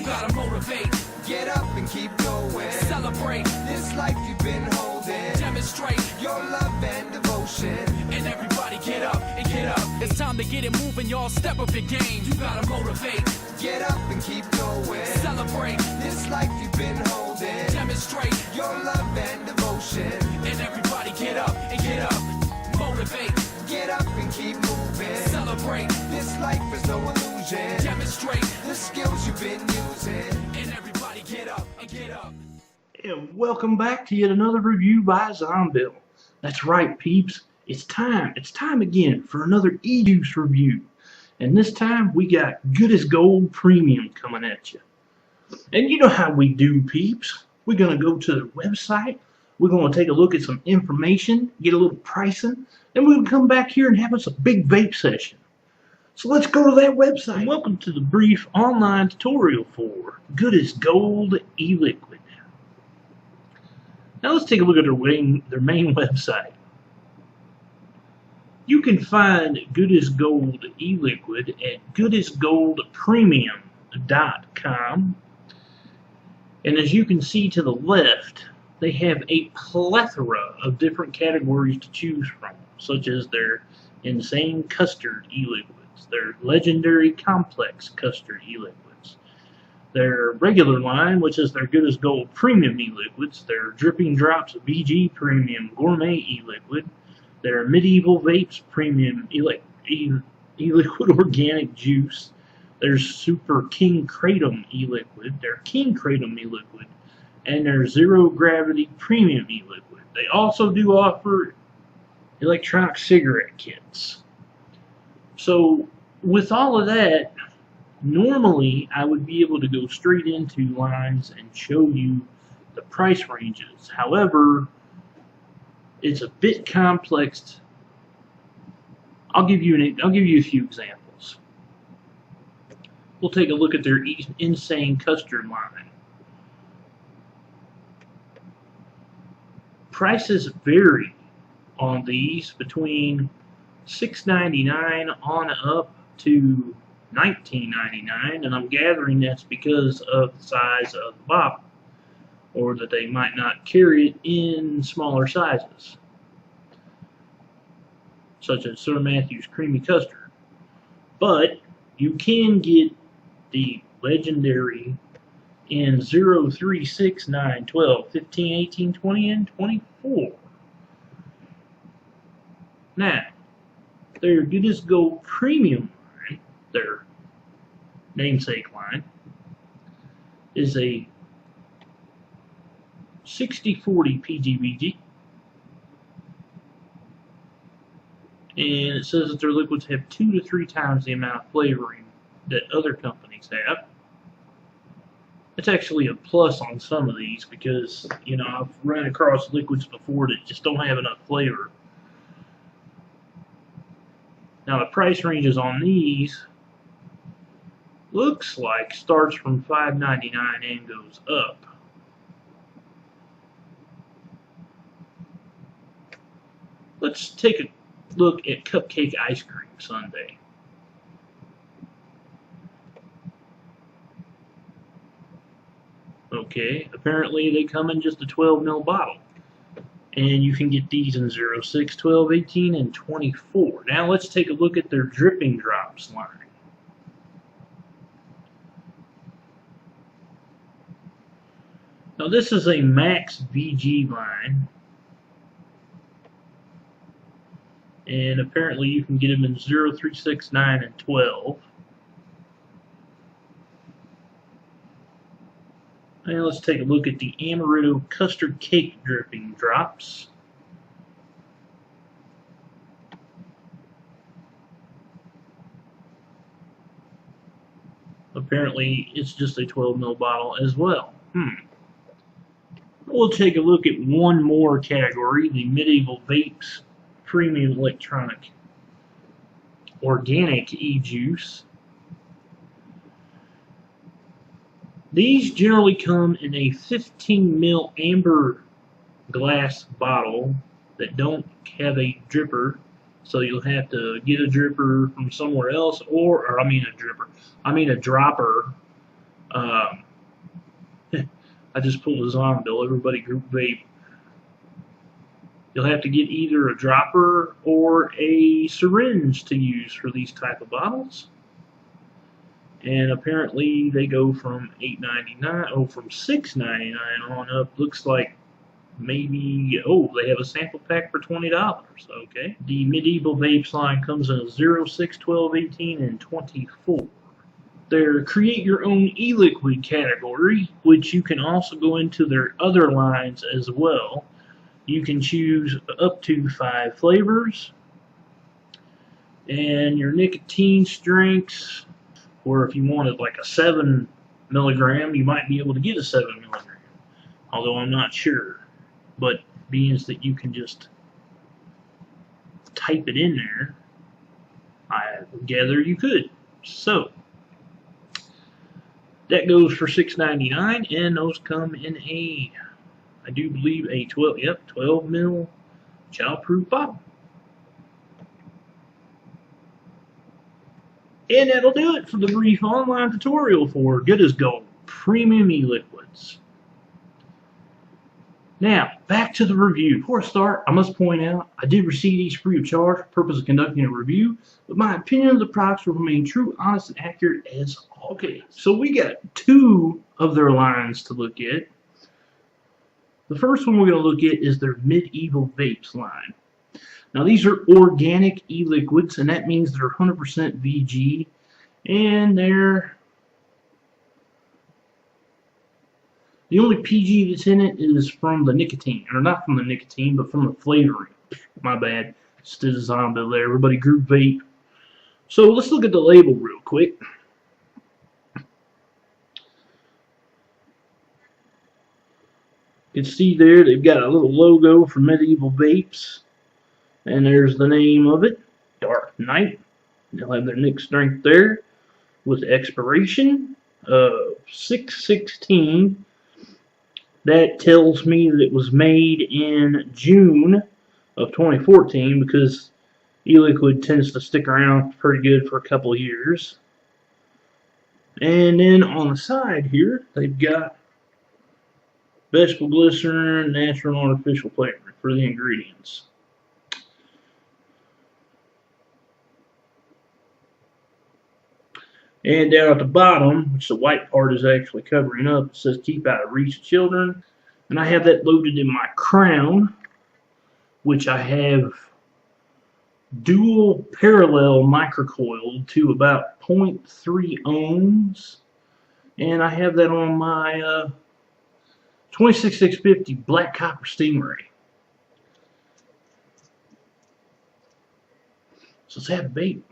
You gotta motivate. Get up and keep going. Celebrate. This life you've been holding. Demonstrate your love and devotion. And everybody get up and get up. It's time to get it moving, y'all. Step up your game. You gotta motivate. Get up and keep going. Celebrate. This life you've been holding. Demonstrate your love and devotion. And everybody get up and get up. Motivate. Get up and keep moving. Celebrate. This life is no illusion. Demonstrate the skills you've been using. And everybody get up and get up. And welcome back to yet another review by Zombill. That's right, peeps. It's time. It's time again for another E-Juice review. And this time we got Good as Gold Premium coming at you. And you know how we do, peeps. We're going to go to the website. We're going to take a look at some information, get a little pricing, and we're going to come back here and have us a big vape session. So let's go to that website. And welcome to the brief online tutorial for Good as Gold E-Liquid. Now let's take a look at their main website. You can find Good as Gold E-Liquid at goodasgoldpremium.com. And as you can see to the left, they have a plethora of different categories to choose from, such as their Insane Custard E-Liquids, their Legendary Complex Custard E-Liquids, their regular line, which is their Good as Gold Premium E-Liquids, their Dripping Drops VG Premium Gourmet E-Liquid, their Medieval Vapes Premium E-Liquid Organic Juice, their Super King Kratom E-Liquid, their King Kratom E-Liquid, and their Zero Gravity Premium E-Liquid. They also do offer electronic cigarette kits. So with all of that, normally I would be able to go straight into lines and show you the price ranges. However, it's a bit complex. I'll give you a few examples. We'll take a look at their Insane Custard line. Prices vary on these between $6.99 on up to $19.99, and I'm gathering that's because of the size of the bottle, or that they might not carry it in smaller sizes, such as Sir Matthew's Creamy Custard. But you can get the legendary in 0, 3, 6, 9, 12, 15, 18, 20, and 24. Now, their Good as Gold Premium line, their namesake line, is a 60/40 PGBG, and it says that their liquids have 2 to 3 times the amount of flavoring that other companies have. It's actually a plus on some of these because, you know, I've run across liquids before that just don't have enough flavor. Now the price ranges on these looks like starts from $5.99 and goes up. Let's take a look at Cupcake Ice Cream Sundae. Okay, apparently they come in just a 12 ml bottle. And you can get these in 0, 6, 12, 18, and 24. Now let's take a look at their Dripping Drops line. Now this is a Max VG line. And apparently you can get them in 0, 3, 6, 9, and 12. Now let's take a look at the Amaretto Custard Cake Dripping Drops. Apparently it's just a 12 ml bottle as well. We'll take a look at one more category, the Medieval Vapes Premium Electronic Organic E-Juice. These generally come in a 15 ml amber glass bottle that don't have a dripper, so you'll have to get a dripper from somewhere else, or I mean a dropper, Um, I just pulled a Zombill, everybody group vape. You'll have to get either a dropper or a syringe to use for these type of bottles. And apparently they go from from $6.99 on up. Looks like maybe, oh, they have a sample pack for $20. Okay. The medieval vapes line comes in 0, 6, 12, 18, and 24. Their create your own e-liquid category, which you can also go into their other lines as well. You can choose up to 5 flavors. And your nicotine strengths, or if you wanted like a 7 milligram, you might be able to get a 7 milligram. Although I'm not sure. But being that you can just type it in there, I gather you could. So that goes for $6.99, and those come in a, I do believe, a 12 mil childproof bottle. And that'll do it for the brief online tutorial for Good as Gold Premium E-Liquids. Now, back to the review. Before I start, I must point out, I did receive these free of charge for the purpose of conducting a review, but my opinion of the products will remain true, honest, and accurate as always. Okay, so we got 2 of their lines to look at. The first one we're going to look at is their Medieval Vapes line. Now, these are organic e-liquids, and that means they're 100% VG, and they're the only PG that's in it is from the nicotine, or not from the nicotine, but from the flavoring. My bad. Just did a Zombill there. Everybody group vape. So let's look at the label real quick. You can see there they've got a little logo for Medieval Vapes, and there's the name of it, Dark Night. They'll have their Nic Strengths there with expiration of 6/16. That tells me that it was made in June of 2014 because e-liquid tends to stick around pretty good for a couple of years. And then on the side here, they've got vegetable glycerin, natural and artificial flavoring for the ingredients. And down at the bottom, which the white part is actually covering up, it says keep out of reach of children. And I have that loaded in my Crown, which I have dual parallel microcoiled to about 0.3 ohms. And I have that on my 26650 Black Copper Stingray. So let's have a vape.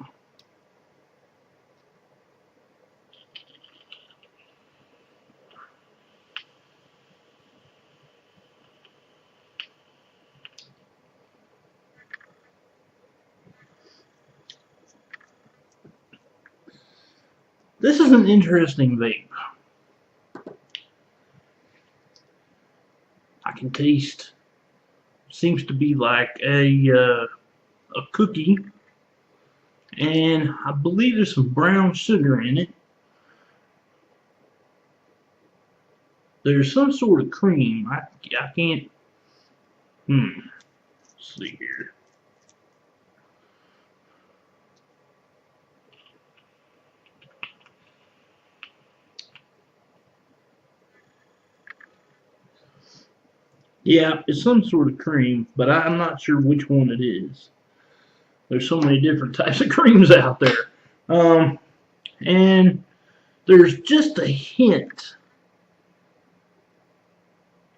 This is an interesting vape. I can taste, seems to be like a cookie, and I believe there's some brown sugar in it. There's some sort of cream. I can't, let's see here. Yeah, it's some sort of cream, but I'm not sure which one it is. There's so many different types of creams out there. And there's just a hint,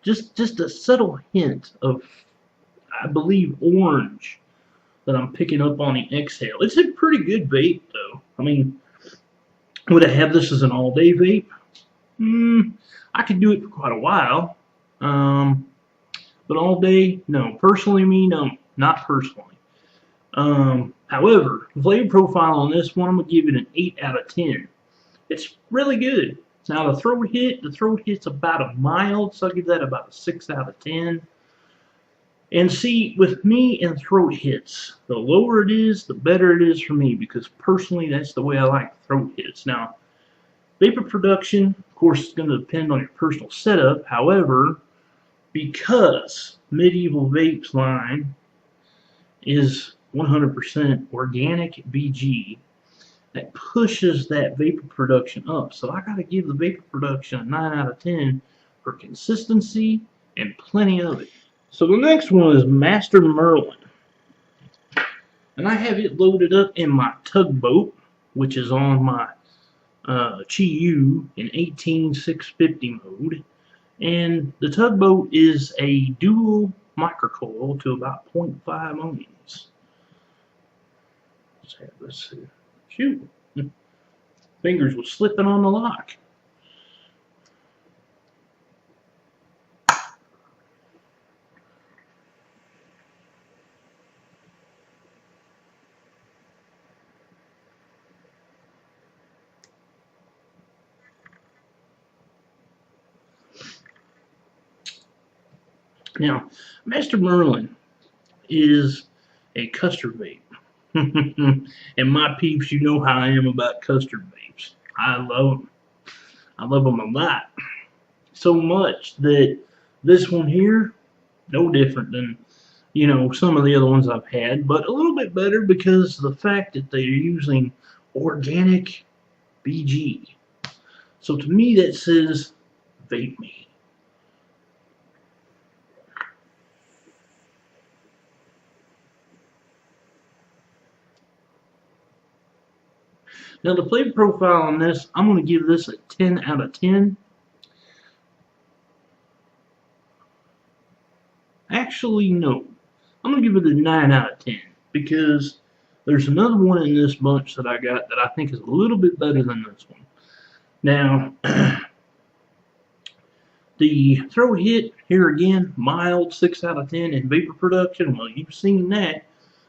just a subtle hint of, I believe, orange that I'm picking up on the exhale. It's a pretty good vape, though. I mean, would I have this as an all-day vape? I could do it for quite a while. But all day, no. Personally, me, no. Not personally. However, the flavor profile on this one, I'm going to give it an 8 out of 10. It's really good. Now, the throat hit's about a mild, so I'll give that about a 6 out of 10. And see, with me and throat hits, the lower it is, the better it is for me, because personally, that's the way I like throat hits. Now, Vapor production, of course, is going to depend on your personal setup. However, because Medieval Vape's line is 100% organic BG, that pushes that vapor production up. So I got to give the vapor production a 9 out of 10 for consistency and plenty of it. So the next one is Master Merlin. And I have it loaded up in my tugboat, which is on my Chi-U in 18650 mode. And the tugboat is a dual microcoil to about 0.5 ohms. Let's have this here. Shoot. Fingers was slipping on the lock. Now, Master Merlin is a custard vape. And my peeps, you know how I am about custard vapes. I love them. I love them a lot. So much that this one here, no different than, you know, some of the other ones I've had, but a little bit better because of the fact that they're using organic BG. So to me that says vape me. Now the flavor profile on this, I'm going to give this a 10 out of 10. Actually, no. I'm going to give it a 9 out of 10 because there's another one in this bunch that I got that I think is a little bit better than this one. Now, the throw hit, here again, mild 6 out of 10 in vapor production. Well, you've seen that.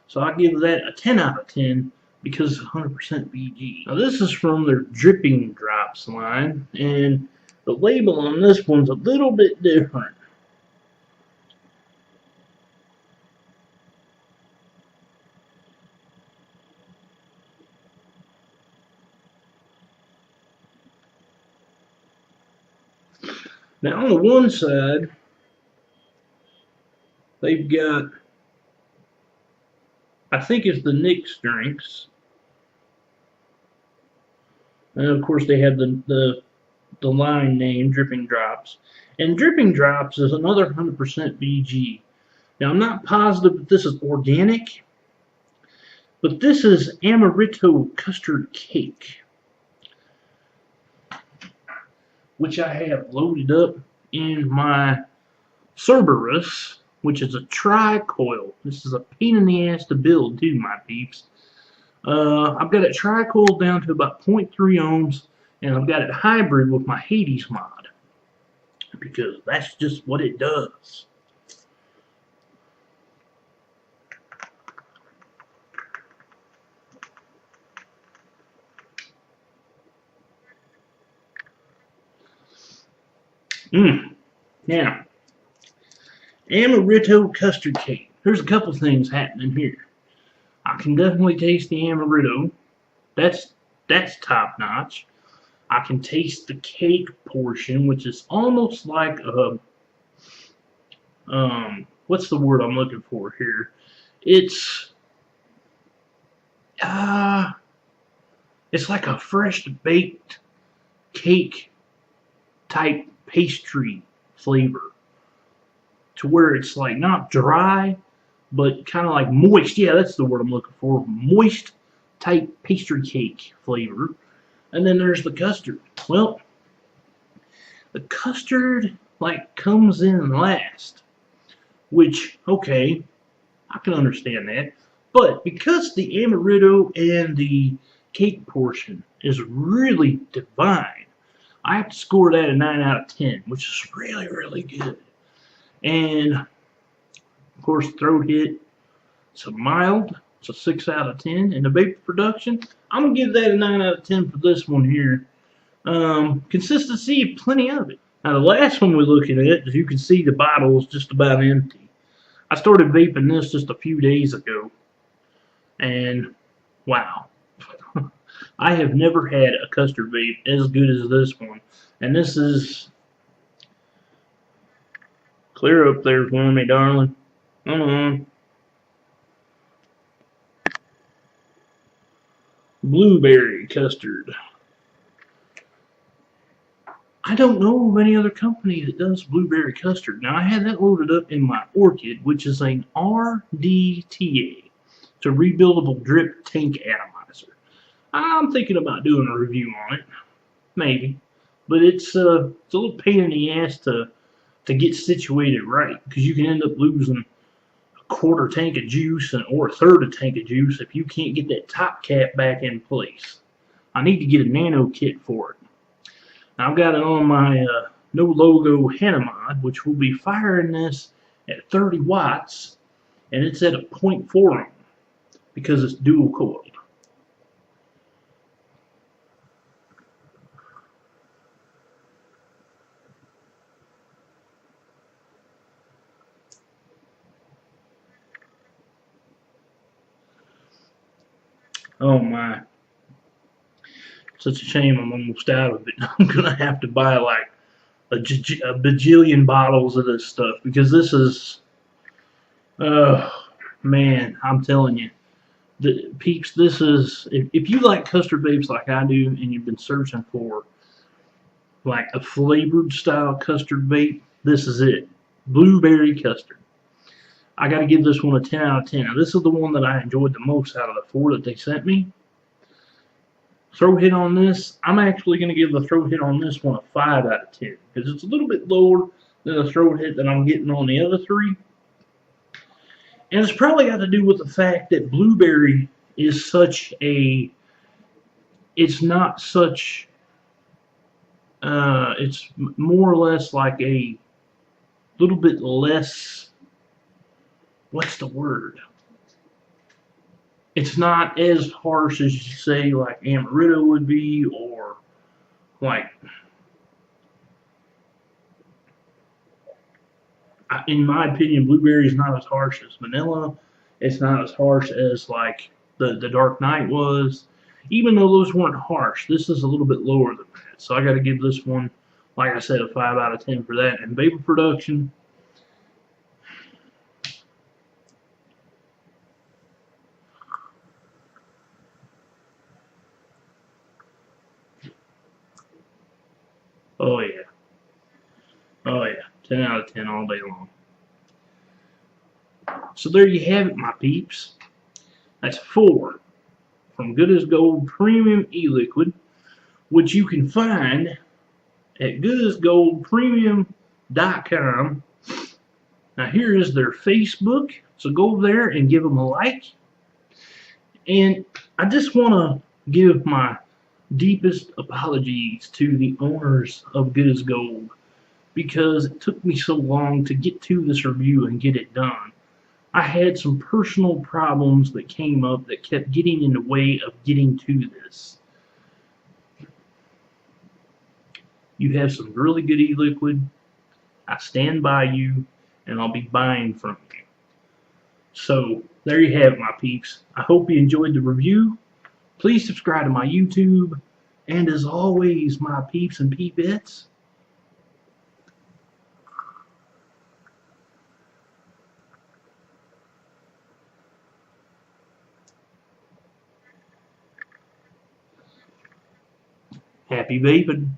So I give that a 10 out of 10. Because it's 100% BG. Now this is from their Dripping Drops line, and the label on this one's a little bit different. Now on the one side, they've got, I think it's the Nic Strengths. And of course they have the line name, Dripping Drops. And Dripping Drops is another 100% BG. Now I'm not positive that this is organic, but this is Amaretto Custard Cake, which I have loaded up in my Cerberus, which is a tri-coil. This is a pain in the ass to build too, my peeps. I've got it tri-coiled down to about 0.3 ohms, and I've got it hybrid with my Hades mod, because that's just what it does. Now, Amaretto Custard Cake. There's a couple things happening here. I can definitely taste the amaretto. That's top notch. I can taste the cake portion, which is almost like a what's the word I'm looking for here? It's like a fresh baked cake type pastry flavor, to where it's like not dry, but kind of like moist. Yeah, that's the word I'm looking for. Moist type pastry cake flavor. And then there's the custard. Well, the custard like comes in last, which, okay, I can understand that. But because the amaretto and the cake portion is really divine, I have to score that a 9 out of 10, which is really, really good. And of course, throat hit, it's a mild, it's a 6 out of 10. And the vapor production, I'm going to give that a 9 out of 10 for this one here. Consistency, plenty of it. Now, the last one we're looking at, as you can see, the bottle is just about empty. I started vaping this just a few days ago. And, wow. I have never had a custard vape as good as this one. And this is... Clear up there for me, darling. Come on. Blueberry custard. I don't know of any other company that does blueberry custard. Now, I had that loaded up in my Orchid, which is an RDTA. It's a rebuildable drip tank atomizer. I'm thinking about doing a review on it. Maybe. But it's a little pain in the ass to get situated right, because you can end up losing a quarter tank of juice or a third of tank of juice if you can't get that top cap back in place. I need to get a nano kit for it. Now, I've got it on my no logo Hanamod, which will be firing this at 30 watts, and it's at a 0.4 ohm because it's dual coiled. Oh my. Such a shame I'm almost out of it. I'm going to have to buy like a bajillion bottles of this stuff because this is, man, I'm telling you. Peeps, this is, if you like custard vapes like I do and you've been searching for like a flavored style custard vape, this is it. Blueberry custard. I got to give this one a 10 out of 10. Now, this is the one that I enjoyed the most out of the 4 that they sent me. Throw hit on this, I'm actually going to give the throw hit on this one a 5 out of 10 because it's a little bit lower than the throw hit that I'm getting on the other 3. And it's probably got to do with the fact that blueberry is such a, it's not such, it's more or less like a little bit less, what's the word? It's not as harsh as you say like Amaretto would be, or like, in my opinion, blueberry is not as harsh as vanilla. It's not as harsh as like the Dark Knight was. Even though those weren't harsh, this is a little bit lower than that. So I got to give this one, like I said, a 5 out of 10 for that. And vapor production, oh yeah, oh yeah, 10 out of 10 all day long. So there you have it, my peeps. That's 4 from Good as Gold Premium E-Liquid, which you can find at goodasgoldpremium.com. Now here is their Facebook, so go there and give them a like. And I just want to give my deepest apologies to the owners of Good as Gold because it took me so long to get to this review and get it done. I had some personal problems that came up that kept getting in the way of getting to this. You have some really good e-liquid. I stand by you, and I'll be buying from you. So, there you have it, my peeps. I hope you enjoyed the review. Please subscribe to my YouTube. And as always, my peeps and peepettes, happy vaping.